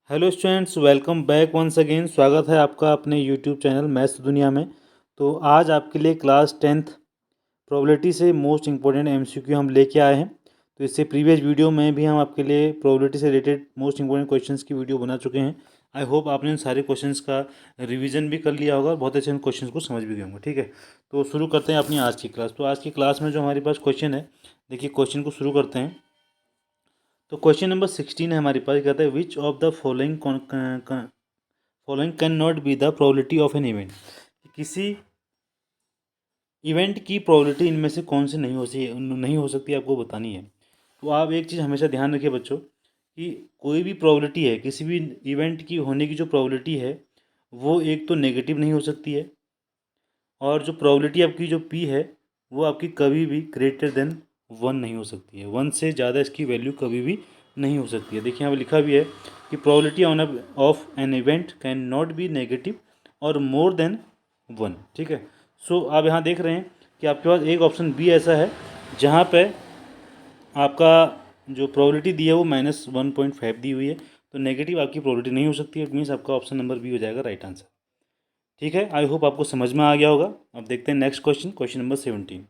Hello students, welcome back once again. स्वागत है आपका अपने यूट्यूब चैनल मैथ्स दुनिया में। तो आज आपके लिए क्लास 10th प्रोबेबिलिटी से मोस्ट इंपॉर्टेंट एमसीक्यू हम लेके आए हैं। तो इससे प्रीवियस वीडियो में भी हम आपके लिए प्रोबेबिलिटी से रिलेटेड मोस्ट इंपॉर्टेंट क्वेश्चंस की वीडियो बना चुके हैं। आई होप आपने उन सारे क्वेश्चंस का रिवीजन भी कर लिया होगा और बहुत अच्छे उन क्वेश्चंस को समझ भी गए होंगे। ठीक है, तो शुरू करते हैं अपनी आज की क्लास। तो आज की क्लास में जो हमारे पास क्वेश्चन है, देखिए क्वेश्चन को शुरू करते हैं। तो क्वेश्चन नंबर 16 है हमारे पास, कहता है which of the following can not be the probability of an event. किसी इवेंट की प्रोबेबिलिटी इनमें से कौन सी नहीं हो सकती, आपको बतानी है। तो आप एक चीज़ हमेशा ध्यान रखिए बच्चों, कि कोई भी प्रोबेबिलिटी है, किसी भी इवेंट की होने की जो प्रोबेबिलिटी है वो एक तो नेगेटिव नहीं हो सकती है, और जो प्रोबेबिलिटी आपकी जो पी है वो आपकी कभी भी ग्रेटर देन 1 नहीं हो सकती है। 1 से ज़्यादा इसकी वैल्यू कभी भी नहीं हो सकती है। देखिए यहाँ पे लिखा भी है कि probability of an event can not be negative और मोर देन 1। ठीक है, सो आप यहाँ देख रहे हैं कि आपके पास एक ऑप्शन बी ऐसा है जहाँ पे आपका जो प्रोबेबिलिटी दी है वो -1.5 दी हुई है, तो नेगेटिव आपकी प्रोबेबिलिटी नहीं हो सकती है। इट मीन्स आपका ऑप्शन नंबर बी हो जाएगा राइट आंसर। ठीक है, आई होप आपको समझ में आ गया होगा। अब देखते हैं next question, question number 17।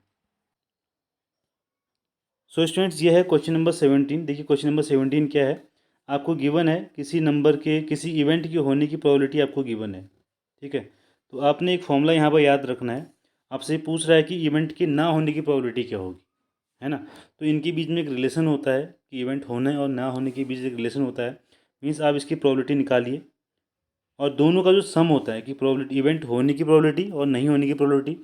So students, ये है क्वेश्चन नंबर 17। देखिए क्वेश्चन नंबर 17 क्या है, आपको गिवन है किसी नंबर के किसी इवेंट की होने की प्रोबेबिलिटी आपको गिवन है। ठीक है, तो आपने एक फॉर्मूला यहाँ पर याद रखना है। आपसे पूछ रहा है कि इवेंट के ना होने की प्रोबेबिलिटी क्या होगी, है ना। तो इनके बीच में एक रिलेशन होता है कि इवेंट होने और ना होने के बीच एक रिलेशन होता है। मीन्स आप इसकी प्रोबेबिलिटी निकालिए, और दोनों का जो सम होता है कि प्रोबेबिलिटी इवेंट होने की प्रोबेबिलिटी और नहीं होने की प्रोबेबिलिटी,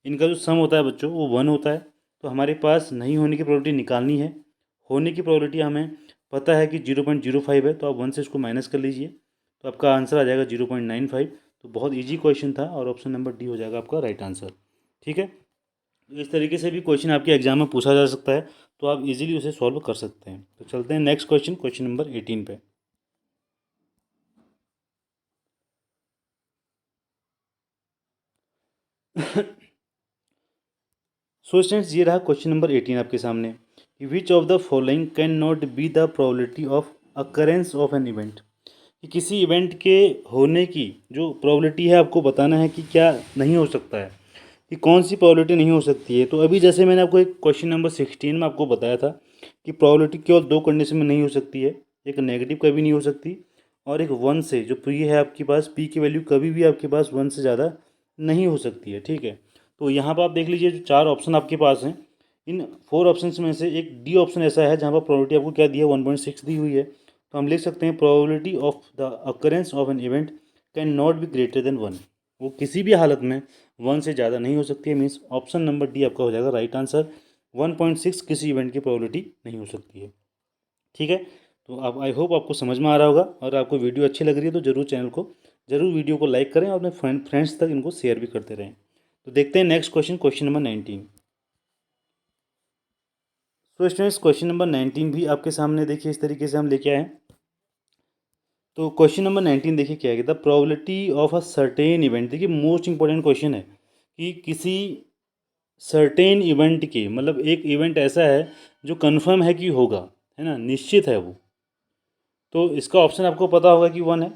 इनका जो सम होता है बच्चों वो 1 होता है। तो हमारे पास नहीं होने की प्रोबेबिलिटी निकालनी है, होने की प्रोबेबिलिटी हमें पता है कि 0.05 है, तो आप 1 से इसको माइनस कर लीजिए, तो आपका आंसर आ जाएगा 0.95। तो बहुत ईजी क्वेश्चन था और ऑप्शन नंबर डी हो जाएगा आपका राइट आंसर। ठीक है, तो इस तरीके से भी क्वेश्चन आपके एग्जाम में पूछा जा सकता है, तो आप इजीली उसे सॉल्व कर सकते हैं। तो चलते हैं नेक्स्ट क्वेश्चन, क्वेश्चन नंबर 18 पे। सो स्टूडेंट्स, ये रहा क्वेश्चन नंबर 18 आपके सामने, कि which of the following can not be the probability of occurrence of an event. कि किसी इवेंट के होने की जो प्रोबेबिलिटी है आपको बताना है कि क्या नहीं हो सकता है, कि कौन सी प्रोबेबिलिटी नहीं हो सकती है। तो अभी जैसे मैंने आपको एक क्वेश्चन नंबर 16 में आपको बताया था कि प्रोबेबिलिटी केवल दो कंडीशन में नहीं हो सकती है, एक नेगेटिव कभी नहीं हो सकती, और एक 1 से, जो पी है आपके पास, पी की वैल्यू कभी भी आपके पास 1 से ज़्यादा नहीं हो सकती है। ठीक है, तो यहाँ पर आप देख लीजिए जो 4 ऑप्शन आपके पास हैं, इन 4 ऑप्शन में से एक डी ऑप्शन ऐसा है जहाँ पर प्रोबेबिलिटी आपको क्या दी है, 1.6 दी हुई है। तो हम लिख सकते हैं probability of the occurrence of an event can not be greater than 1। वो किसी भी हालत में 1 से ज़्यादा नहीं हो सकती है। मीन्स ऑप्शन नंबर डी आपका हो जाएगा राइट आंसर। 1.6 किसी इवेंट की प्रोबेबिलिटी नहीं हो सकती है। ठीक है, तो आप आई होप आपको समझ में आ रहा होगा, और आपको वीडियो अच्छी लग रही है तो ज़रूर वीडियो को लाइक करें और अपने फ्रेंड्स तक इनको शेयर भी करते रहें। तो देखते हैं नेक्स्ट क्वेश्चन, क्वेश्चन नंबर 19। तो स्टूडेंट्स, क्वेश्चन नंबर 19 भी आपके सामने देखिए इस तरीके से हम लेके आए हैं। तो क्वेश्चन नंबर 19 देखिए क्या है, the probability of a certain event. देखिए मोस्ट इंपॉर्टेंट क्वेश्चन है कि किसी सर्टेन इवेंट के, मतलब एक इवेंट ऐसा है जो कंफर्म है कि होगा, है ना, निश्चित है वो। तो इसका ऑप्शन आपको पता होगा कि 1 है,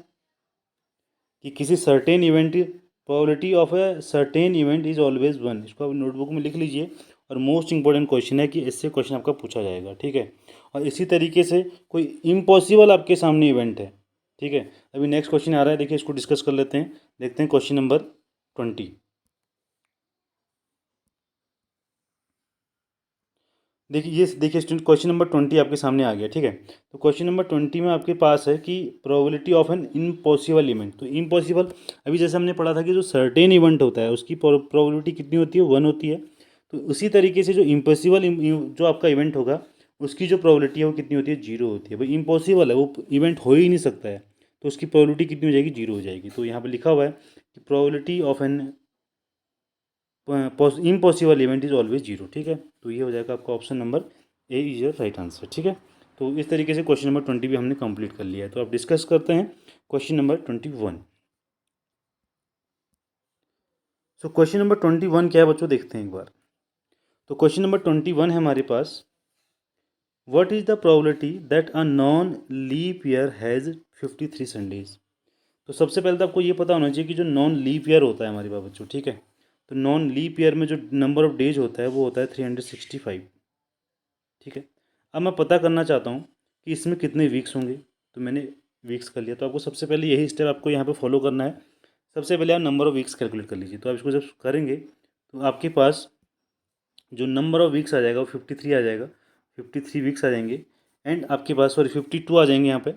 कि किसी certain event, probability of a certain event is always 1। इसको आप नोटबुक में लिख लीजिए, और मोस्ट इंपॉर्टेंट क्वेश्चन है कि इससे क्वेश्चन आपका पूछा जाएगा। ठीक है, और इसी तरीके से कोई इम्पॉसिबल आपके सामने इवेंट है। ठीक है, अभी नेक्स्ट क्वेश्चन आ रहा है, देखिए इसको डिस्कस कर लेते हैं। देखते हैं क्वेश्चन नंबर 20। देखिए ये देखिए स्टूडेंट, क्वेश्चन नंबर 20 आपके सामने आ गया। ठीक है, तो क्वेश्चन नंबर 20 में आपके पास है कि probability of an impossible event. तो इम्पॉसिबल, अभी जैसे हमने पढ़ा था कि जो सर्टेन इवेंट होता है उसकी प्रोबेबिलिटी कितनी होती है, 1 होती है। तो उसी तरीके से जो इम्पॉसिबल जो आपका इवेंट होगा उसकी जो प्रोबेबिलिटी है वो कितनी होती है, 0 होती है। भाई इम्पॉसिबल है, वो इवेंट हो ही नहीं सकता है, तो उसकी प्रोबेबिलिटी कितनी हो जाएगी, 0 हो जाएगी। तो यहाँ पर लिखा हुआ है कि probability of an impossible event is always 0। ठीक है, तो ये हो जाएगा आपका option number A is your right answer. ठीक है, तो इस तरीके से क्वेश्चन नंबर 20 भी हमने कंप्लीट कर लिया है। तो अब डिस्कस करते हैं question number 21। So question number 21 क्या है बच्चों, देखते हैं एक बार। तो क्वेश्चन नंबर 21 है हमारे पास, what is the probability that a non leap year has 53 Sundays. तो सबसे पहले तो आपको ये पता होना चाहिए कि जो नॉन लीप ईयर होता है हमारे पास बच्चों, ठीक है, तो नॉन लीप ईयर में जो नंबर ऑफ डेज होता है वो होता है 365, ठीक है। अब मैं पता करना चाहता हूँ कि इसमें कितने वीक्स होंगे, तो मैंने वीक्स कर लिया। तो आपको सबसे पहले यही स्टेप आपको यहाँ पे फॉलो करना है। सबसे पहले आप नंबर ऑफ वीक्स कैलकुलेट कर लीजिए। तो आप इसको जब करेंगे तो आपके पास जो नंबर ऑफ वीक्स आ जाएगा वो 53 आ जाएगा, 53 वीक्स आ जाएंगे। एंड आपके पास सॉरी 52 आ जाएंगे यहाँ पे,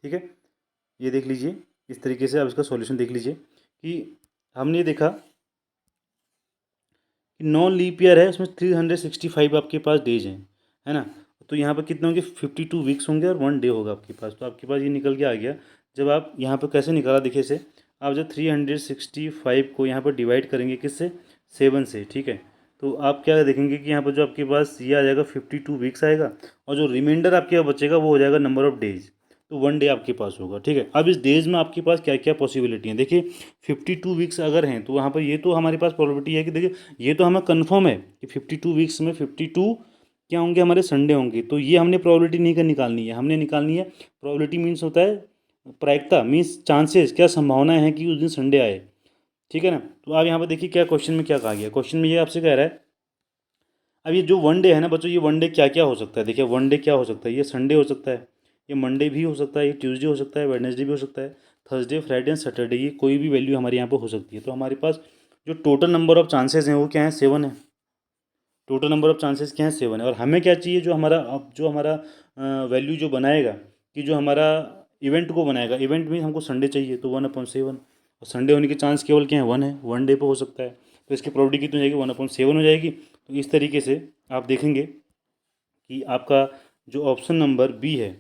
ठीक है। ये देख लीजिए, इस तरीके से आप इसका सॉल्यूशन देख लीजिए कि हमने देखा कि नॉन लीप ईयर है, उसमें 365 आपके पास डेज हैं, है ना। तो यहाँ पर कितने होंगे, 52 वीक्स होंगे और 1 डे होगा आपके पास। तो आपके पास ये निकल के आ गया। जब आप यहाँ पर कैसे निकाला देखिए इसे, आप जब 365 को यहाँ पर डिवाइड करेंगे किससे, 7 से, ठीक है। तो आप क्या देखेंगे कि यहाँ पर जो आपके पास ये आ जाएगा 52 वीक्स आएगा, और जो रिमाइंडर आपके पास बचेगा वो हो जाएगा नंबर ऑफ डेज। तो 1 डे आपके पास होगा, ठीक है। अब इस डेज में आपके पास क्या क्या पॉसिबिलिटी हैं देखिए। 52 वीक्स अगर हैं तो वहाँ पर ये तो हमारे पास प्रोबेबिलिटी है कि देखिए ये तो हमें कंफर्म है कि 52 वीक्स में 52 क्या होंगे, हमारे संडे होंगे। तो ये हमने प्रोबेबिलिटी नहीं कर निकालनी है, हमने निकालनी है प्रोबेबिलिटी मीन्स होता है प्रायिकता, मीन्स चांसेस, क्या संभावनाएं हैं कि उस दिन संडे आए, ठीक है ना। तो आप यहाँ पर देखिए क्या क्वेश्चन में क्या कहा गया। क्वेश्चन में ये आपसे कह रहा है, अब ये जो 1 डे है ना बच्चों, ये 1 डे क्या क्या हो सकता है। देखिए 1 डे क्या हो सकता है, ये संडे हो सकता है, ये मंडे भी हो सकता है, ये ट्यूसडे हो सकता है, वेडनेसडे भी हो सकता है, थर्सडे, फ्राइडे एंड सैटरडे, ये कोई भी वैल्यू हमारे यहाँ पर हो सकती है। तो हमारे पास जो टोटल नंबर ऑफ चांसेस हैं वो क्या है, 7 है। टोटल नंबर ऑफ चांसेस क्या है, 7 है। और हमें क्या चाहिए, जो हमारा वैल्यू जो बनाएगा, कि जो हमारा इवेंट को बनाएगा, इवेंट में हमको संडे चाहिए, तो 1/7। और संडे होने के चांस केवल क्या है, 1 है, 1 डे पे हो सकता है। तो इसकी प्रोबेबिलिटी कितनी हो जाएगी, 1/7 हो जाएगी। तो इस तरीके से आप देखेंगे कि आपका जो ऑप्शन नंबर बी है,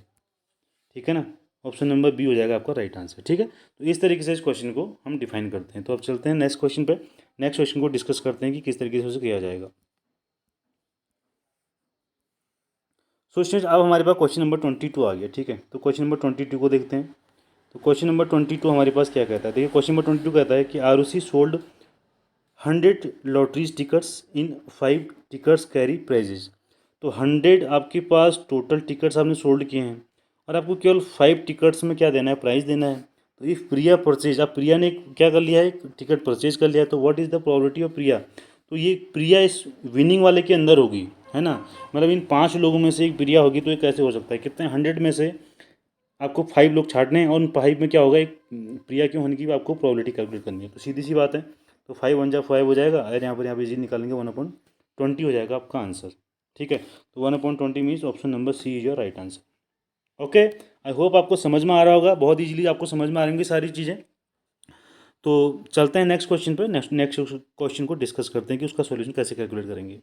ठीक है ना, ऑप्शन नंबर बी हो जाएगा आपका राइट आंसर, ठीक है। तो इस तरीके से इस क्वेश्चन को हम डिफाइन करते हैं। तो अब चलते हैं नेक्स्ट क्वेश्चन पे, नेक्स्ट क्वेश्चन को डिस्कस करते हैं कि किस तरीके से उसे किया जाएगा। सो स्टूडेंट्स अब हमारे पास क्वेश्चन नंबर 22 आ गया, ठीक है। तो क्वेश्चन नंबर 22 को देखते हैं। तो क्वेश्चन नंबर 22 हमारे पास क्या कहता है, देखिए क्वेश्चन नंबर 22 कहता है कि आरुषि सोल्ड 100 लॉटरीज टिकट्स इन 5 टिकट्स कैरी प्राइजेज। तो 100 आपके पास टोटल टिकट्स आपने सोल्ड किए हैं, और आपको केवल 5 टिकट्स में क्या देना है, प्राइस देना है। तो इफ़ प्रिया परचेज, अब प्रिया ने क्या कर लिया है, टिकट परचेज कर लिया है, तो what is the probability of Priya. तो ये प्रिया इस विनिंग वाले के अंदर होगी, है ना। मतलब इन 5 लोगों में से एक प्रिया होगी। तो ये कैसे हो सकता है, कितने 100 में से आपको 5 लोग छाटने हैं, और उन 5 में क्या होगा, एक प्रिया के होने की आपको प्रोबेबिलिटी कैलकुलेट करनी है। तो सीधी सी बात है, तो 5 1 जा 5 हो जाएगा, और यहाँ पे जी निकालेंगे 1/20 हो जाएगा आपका आंसर, ठीक है। तो 1/20 means option number C is your right answer. Okay, I hope आपको समझ में आ रहा होगा, बहुत ईजिली आपको समझ में आ रही होंगी सारी चीज़ें। तो चलते हैं नेक्स्ट क्वेश्चन पे, नेक्स्ट क्वेश्चन को डिस्कस करते हैं कि उसका सॉल्यूशन कैसे कैलकुलेट करेंगे।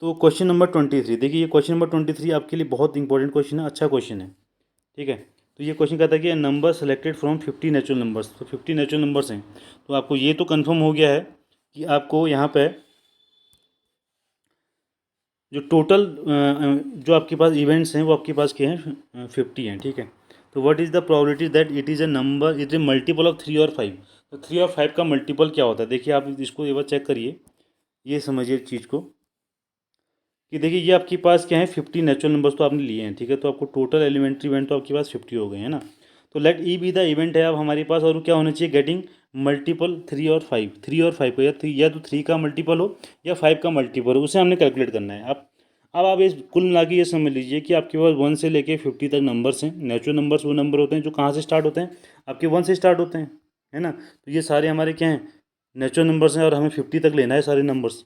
तो क्वेश्चन नंबर 23, देखिए ये क्वेश्चन नंबर 23 आपके लिए बहुत इंपॉर्टेंट क्वेश्चन है, अच्छा क्वेश्चन है, ठीक है। तो ये क्वेश्चन कहता है कि number selected from 50 natural numbers. तो 50 नेचुरल नंबर्स हैं, तो आपको ये तो कंफर्म हो गया है कि आपको यहाँ पे जो टोटल जो आपके पास इवेंट्स हैं वो आपके पास क्या हैं, 50 हैं, ठीक है। तो what is the probability that it is a number, it is multiple of 3 और 5। तो 3 और 5 का मल्टीपल क्या होता है, देखिए आप इसको एक बार चेक करिए, ये समझिए चीज़ को कि देखिए ये आपके पास क्या है, 50 नेचुरल नंबर्स तो आपने लिए हैं, ठीक है। तो आपको टोटल एलिमेंट्री इवेंट तो आपके पास 50 हो गए हैं ना। तो let E be the event है अब हमारे पास, और क्या होना चाहिए, गेटिंग मल्टीपल 3 और 5, 3 और 5 को, या तो 3 का मल्टीपल हो या 5 का मल्टीपल हो, उसे हमने कैलकुलेट करना है। अब आप इस कुल मिला के ये समझ लीजिए कि आपके पास 1 से लेके 50 तक नंबर्स हैं। नेचुरल नंबर्स वो नंबर होते हैं जो कहाँ से स्टार्ट होते हैं, आपके 1 से स्टार्ट होते हैं, है ना। तो ये सारे हमारे क्या हैं, नेचुरल नंबर्स हैं, और हमें 50 तक लेना है सारे नंबर्स।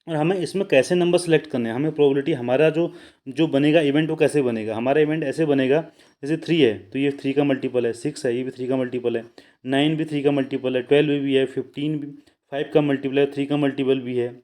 और हमें इसमें कैसे नंबर सेलेक्ट करने हैं, हमें प्रोबेबिलिटी हमारा जो जो बनेगा इवेंट वो कैसे बनेगा, हमारा इवेंट ऐसे बनेगा जैसे 3 है तो ये 3 का मल्टीपल है, 6 है ये भी 3 का मल्टीपल है, 9 भी 3 का मल्टीपल है, 12 भी है, 15 भी 5 का मल्टीपल है, 3 का मल्टीपल भी है।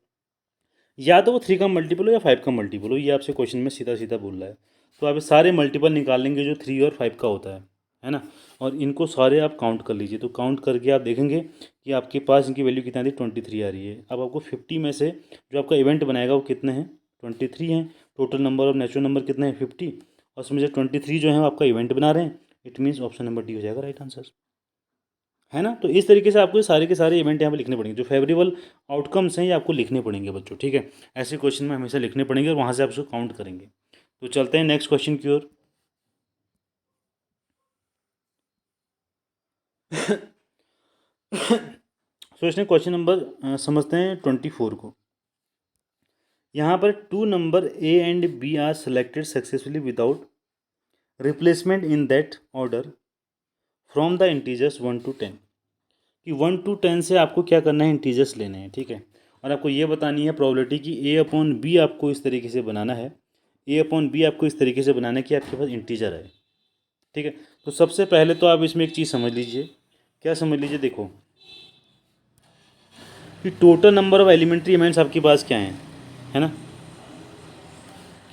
या तो वो 3 का मल्टीपल हो या 5 का मल्टीपल हो, ये आपसे क्वेश्चन में सीधा सीधा बोल रहा है। तो आप ये सारे मल्टीपल निकाल लेंगे जो 3 और 5 का होता है ना। और इनको सारे आप काउंट कर लीजिए। तो काउंट करके आप देखेंगे कि आपके पास इनकी वैल्यू कितना थी, 23 आ रही है। अब आपको 50 में से जो आपका इवेंट बनाएगा वो कितने हैं, 23 हैं। Total number of natural number कितने हैं, 50, और उसमें से 23 जो है वो आपका इवेंट बना रहे हैं। It means option number D हो जाएगा राइट आंसर, है ना। तो इस तरीके से आपको ये सारे के सारे इवेंट यहाँ पे लिखने पड़ेंगे, जो फेवरेबल आउटकम्स हैं ये आपको लिखने पड़ेंगे बच्चों, ठीक है। ऐसे क्वेश्चन में हमेशा लिखने पड़ेंगे और वहाँ से आप उसको काउंट करेंगे। तो चलते हैं नेक्स्ट क्वेश्चन की ओर। सो इसमें क्वेश्चन नंबर समझते हैं 24 को। यहाँ पर two number A and B are selected successfully without replacement in that order from the integers 1 to 10, कि 1 to 10 से आपको क्या करना है, इंटीजर्स लेने हैं, ठीक है। और आपको ये बतानी है प्रोबेबिलिटी कि ए अपॉन बी आपको इस तरीके से बनाना है, ए अपॉन बी आपको इस तरीके से बनाना है कि आपके पास इंटीजर है, ठीक है। तो सबसे पहले तो आप इसमें एक चीज़ समझ लीजिए। क्या समझ लीजिए, देखो कि total number of elementary events आपके पास क्या हैं, है ना,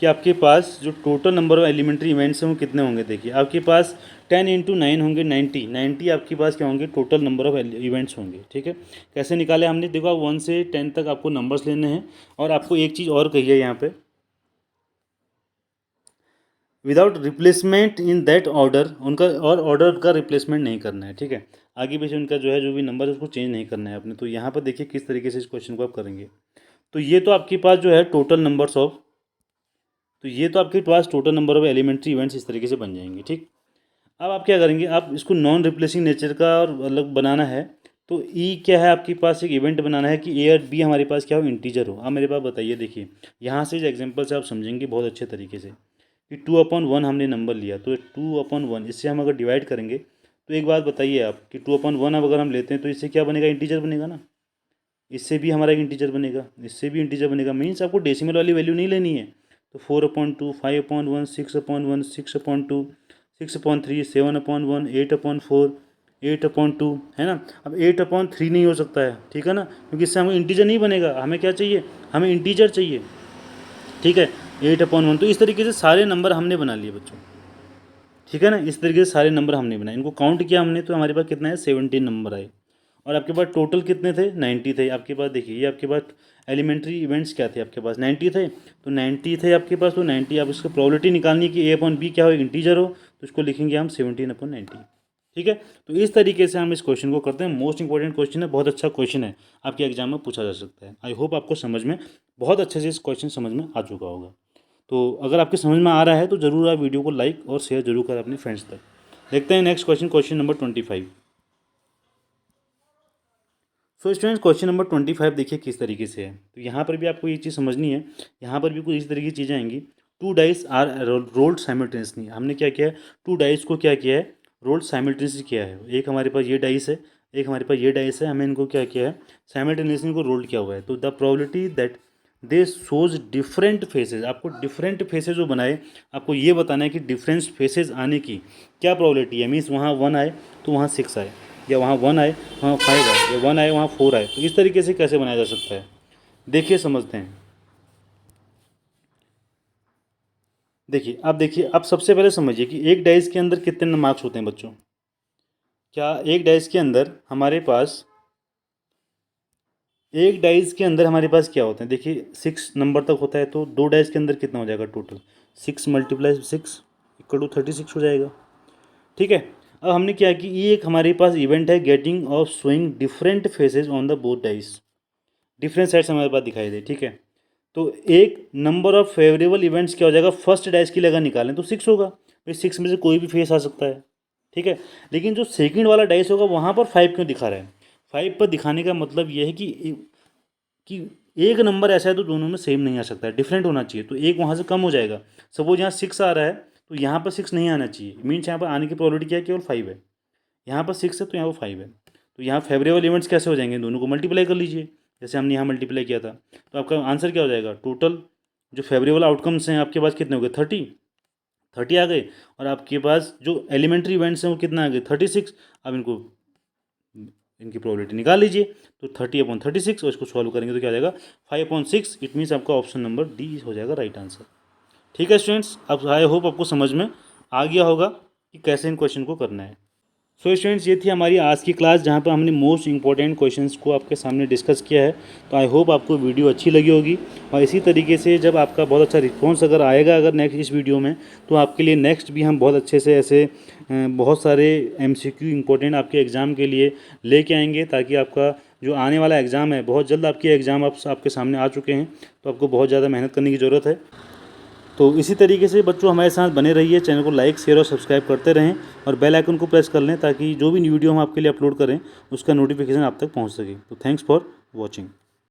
कि आपके पास जो total number of elementary events हैं वो कितने होंगे। देखिए आपके पास 10 × 9 होंगे 90 आपके पास क्या होंगे, टोटल नंबर ऑफ इवेंट्स होंगे, ठीक है। कैसे निकाले हमने, देखो आप 1 से 10 तक आपको नंबर्स लेने हैं। और आपको एक चीज़ और कही है यहाँ पे, without replacement in that order, उनका और ऑर्डर का रिप्लेसमेंट नहीं करना है, ठीक है। आगे पीछे उनका जो है जो भी नंबर है उसको चेंज नहीं करना है आपने। तो यहाँ पर देखिए किस तरीके से इस क्वेश्चन को आप करेंगे। तो ये तो आपके पास जो है टोटल नंबर्स ऑफ, तो ये तो आपके पास total number of elementary events इस तरीके से बन जाएंगे, ठीक। अब आप क्या करेंगे, आप इसको नॉन रिप्लेसिंग नेचर का और अलग बनाना है। तो ई क्या है, आपके पास एक इवेंट बनाना है कि ए और बी हमारे पास क्या हो, इंटीजर हो। अब मेरे पास बताइए, देखिए यहाँ से इस एग्जाम्पल से आप समझेंगे बहुत अच्छे तरीके से कि 2/1 हमने नंबर लिया, तो 2/1 इससे हम अगर डिवाइड करेंगे तो एक बात बताइए आप कि 2/1 अब अगर हम लेते हैं तो इससे क्या बनेगा, इंटीजर बनेगा ना। इससे भी हमारा एक इंटीजर बनेगा, इससे भी इंटीजर बनेगा, मीन्स आपको डेसिमल वाली वैल्यू नहीं लेनी है। तो 4/2, 5/1, 6/1, 6/2, 6/3, 7/1, 8/4, 8/2, है ना। अब 8/3 नहीं हो सकता है, ठीक है ना, क्योंकि इससे हमें इंटीजर नहीं बनेगा। हमें क्या चाहिए, हमें इंटीजर चाहिए, ठीक है। 8/1, तो इस तरीके से सारे नंबर हमने बना लिए बच्चों, ठीक है ना। इस तरीके से सारे नंबर हमने बनाए, इनको काउंट किया हमने, तो हमारे पास कितना है, 17 नंबर आए। और आपके पास टोटल कितने थे, 90 थे आपके पास। देखिए ये आपके पास एलिमेंट्री इवेंट्स क्या थे, आपके पास 90 थे। तो 90 थे आपके पास, तो 90 आप इसकी प्रोबेबिलिटी निकालनी है कि ए अपॉन बी क्या हो, इंटीजर हो, तो इसको लिखेंगे हम 17/90, ठीक है। तो इस तरीके से हम इस क्वेश्चन को करते हैं। मोस्ट इंपॉर्टेंट क्वेश्चन है, बहुत अच्छा क्वेश्चन है, आपके एग्जाम में पूछा जा सकता है। आई होप आपको समझ में बहुत अच्छे से इस क्वेश्चन समझ में आ चुका होगा। तो अगर आपके समझ में आ रहा है तो ज़रूर आप वीडियो को लाइक और शेयर जरूर करें अपने फ्रेंड्स तक। देखते हैं next question, question number 25। So students question number 25 देखिए किस तरीके से है। तो यहाँ पर भी आपको ये चीज़ समझनी है, यहाँ पर भी कुछ इस तरीके की चीज़ें आएंगी। 2 डाइस आर रोल्ड साइमल्टेनियसली, हमने क्या किया है, 2 डाइस को क्या किया है, रोल्ड साइमल्टेनियसली किया है। एक हमारे पास ये डाइस है, एक हमारे पास ये डाइस है, हमें इनको क्या किया है, साइमल्टेनियसली इनको रोल्ड किया हुआ है। तो the probability that they shows different faces, आपको डिफरेंट फेसेज जो बनाए, आपको ये बताना है कि डिफरेंट फेसेज आने की क्या प्रोबेबिलिटी है। मीन्स वहाँ 1 आए तो वहाँ 6 आए, या वहाँ 1 आए वहाँ 5 आए, या 1 आए वहाँ 4 आए। तो इस तरीके से कैसे बनाया जा सकता है, देखिए समझते हैं। देखिए आप, देखिए आप सबसे पहले समझिए कि एक डाइस के अंदर कितने मार्क्स होते हैं बच्चों। क्या एक डाइस के अंदर हमारे पास, एक डाइस के अंदर हमारे पास क्या होते हैं, देखिए 6 नंबर तक होता है। तो 2 डाइस के अंदर कितना हो जाएगा टोटल, 6 × 6 = 36 हो जाएगा, ठीक है। अब हमने क्या कि ये एक हमारे पास इवेंट है, getting off showing different phases on the both dice, different sides हमारे पास दिखाई दे, ठीक है। तो एक नंबर ऑफ फेवरेबल इवेंट्स क्या हो जाएगा, फर्स्ट डाइस की अगर निकालें तो 6 होगा। भाई 6 में से कोई भी फेस आ सकता है, ठीक है। लेकिन जो सेकंड वाला डाइस होगा वहाँ पर 5 क्यों दिखा रहा है, 5 पर दिखाने का मतलब ये है कि एक नंबर ऐसा है तो दोनों में सेम नहीं आ सकता है, डिफरेंट होना चाहिए। तो एक वहाँ से कम हो जाएगा। सपोज यहाँ 6 आ रहा है तो यहाँ पर 6 नहीं आना चाहिए, मीन्स यहाँ पर आने की प्रोबेबिलिटी क्या है, केवल 5 है। यहाँ पर 6 है तो यहाँ पर 5 है। तो यहाँ फेवरेबल इवेंट्स कैसे हो जाएंगे, दोनों को मल्टीप्लाई कर लीजिए, जैसे हमने यहाँ मल्टीप्लाई किया था। तो आपका आंसर क्या हो जाएगा, टोटल जो फेवरेबल आउटकम्स हैं आपके पास कितने हो गए, 30 आ गए। और आपके पास जो एलिमेंट्री इवेंट्स हैं वो कितना आ गए, 36। अब इनको, इनकी प्रोबेबिलिटी निकाल लीजिए। तो 30/36 और इसको सॉल्व करेंगे तो क्या आ जाएगा, 5/6। इट मीन्स आपका ऑप्शन नंबर डी हो जाएगा राइट आंसर, ठीक है स्टूडेंट्स। अब आई होप आपको समझ में आ गया होगा कि कैसे इन क्वेश्चन को करना है। सो स्टूडेंट्स, ये थी हमारी आज की क्लास जहाँ पर हमने मोस्ट इंपॉर्टेंट क्वेश्चंस को आपके सामने डिस्कस किया है। तो आई होप आपको वीडियो अच्छी लगी होगी, और इसी तरीके से जब आपका बहुत अच्छा रिस्पॉन्स अगर आएगा अगर नेक्स्ट इस वीडियो में, तो आपके लिए नेक्स्ट भी हम बहुत अच्छे से ऐसे बहुत सारे MCQ इंपॉर्टेंट आपके एग्ज़ाम के लिए लेके आएंगे, ताकि आपका जो आने वाला एग्ज़ाम है, बहुत जल्द आपके एग्ज़ाम आपके सामने आ चुके हैं, तो आपको बहुत ज़्यादा मेहनत करने की ज़रूरत है। तो इसी तरीके से बच्चों हमारे साथ बने रहिए, चैनल को लाइक शेयर और सब्सक्राइब करते रहें, और बेल आइकन को प्रेस कर लें ताकि जो भी वीडियो हम आपके लिए अपलोड करें उसका नोटिफिकेशन आप तक पहुंच सके। तो थैंक्स फॉर वॉचिंग।